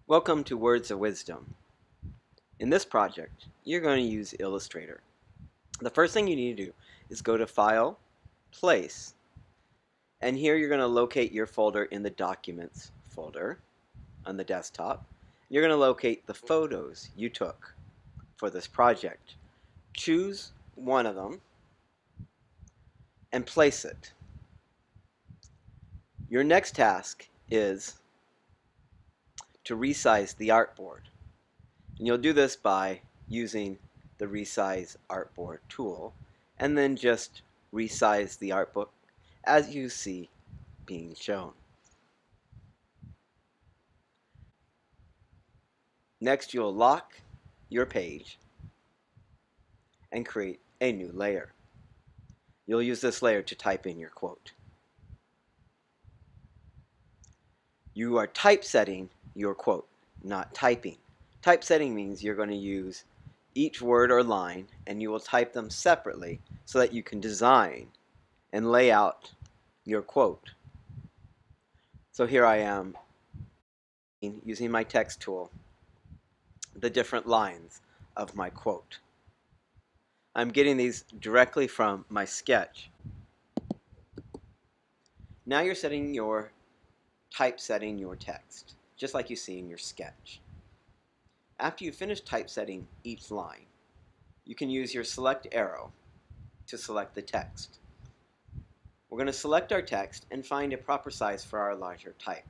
Welcome to Words of Wisdom. In this project, you're going to use Illustrator. The first thing you need to do is go to File, Place, and here you're going to locate your folder in the Documents folder on the desktop. You're going to locate the photos you took for this project. Choose one of them and place it. Your next task is to resize the artboard. And you'll do this by using the Resize Artboard tool, and then just resize the artbook as you see being shown. Next, you'll lock your page and create a new layer. You'll use this layer to type in your quote. You are typesetting your quote, not typing. Typesetting means you're going to use each word or line and you will type them separately so that you can design and lay out your quote. So here I am using my text tool, the different lines of my quote. I'm getting these directly from my sketch. Now you're typesetting your text, just like you see in your sketch. After you finish typesetting each line, you can use your select arrow to select the text. We're going to select our text and find a proper size for our larger type.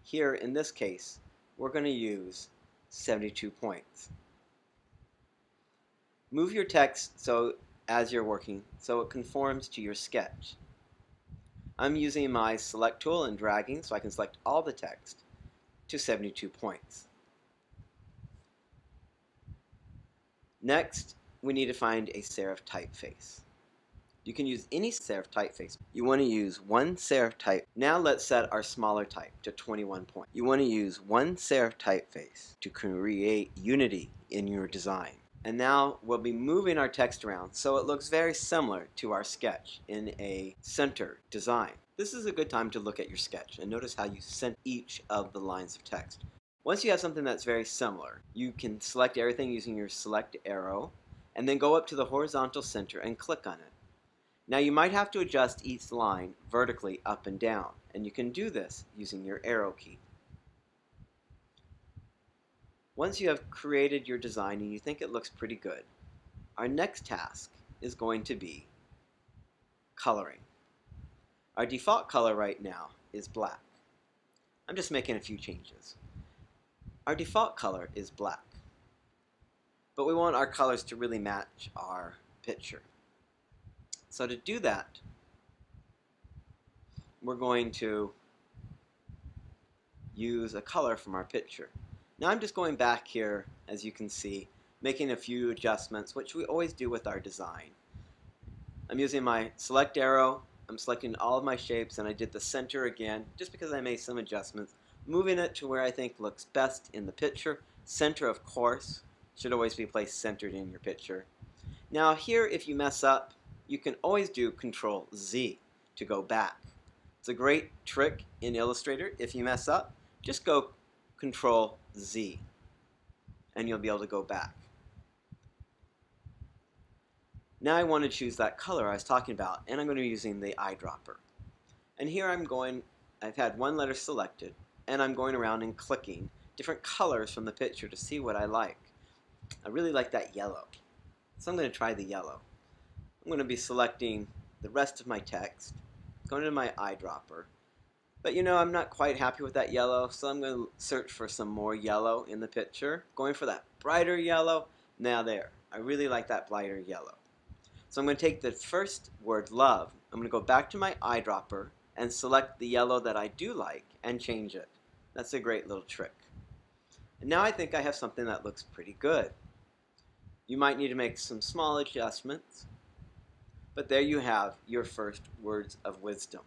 Here, in this case, we're going to use 72 points. Move your text as you're working so it conforms to your sketch. I'm using my select tool and dragging so I can select all the text to 72 points. Next, we need to find a serif typeface. You can use any serif typeface. You want to use one serif type. Now let's set our smaller type to 21 points. You want to use one serif typeface to create unity in your design. And now we'll be moving our text around so it looks very similar to our sketch in a center design. This is a good time to look at your sketch and notice how you center each of the lines of text. Once you have something that's very similar, you can select everything using your select arrow and then go up to the horizontal center and click on it. Now you might have to adjust each line vertically up and down, and you can do this using your arrow key. Once you have created your design and you think it looks pretty good, our next task is going to be coloring. Our default color right now is black. I'm just making a few changes. Our default color is black, but we want our colors to really match our picture. So to do that, we're going to use a color from our picture. Now I'm just going back here, as you can see, making a few adjustments, which we always do with our design. I'm using my select arrow, I'm selecting all of my shapes, and I did the center again, just because I made some adjustments, moving it to where I think looks best in the picture. Center, of course, should always be placed centered in your picture. Now here, if you mess up, you can always do Control Z to go back. It's a great trick in Illustrator. If you mess up, just go Control Z and you'll be able to go back. Now I want to choose that color I was talking about, and I'm going to be using the eyedropper. And here I've had one letter selected, and I'm going around and clicking different colors from the picture to see what I like. I really like that yellow, so I'm going to try the yellow. I'm going to be selecting the rest of my text, going to my eyedropper. But I'm not quite happy with that yellow, so I'm going to search for some more yellow in the picture. Going for that brighter yellow. Now there, I really like that brighter yellow. So I'm going to take the first word, love. I'm going to go back to my eyedropper and select the yellow that I do like and change it. That's a great little trick. And now I think I have something that looks pretty good. You might need to make some small adjustments, but there you have your first words of wisdom.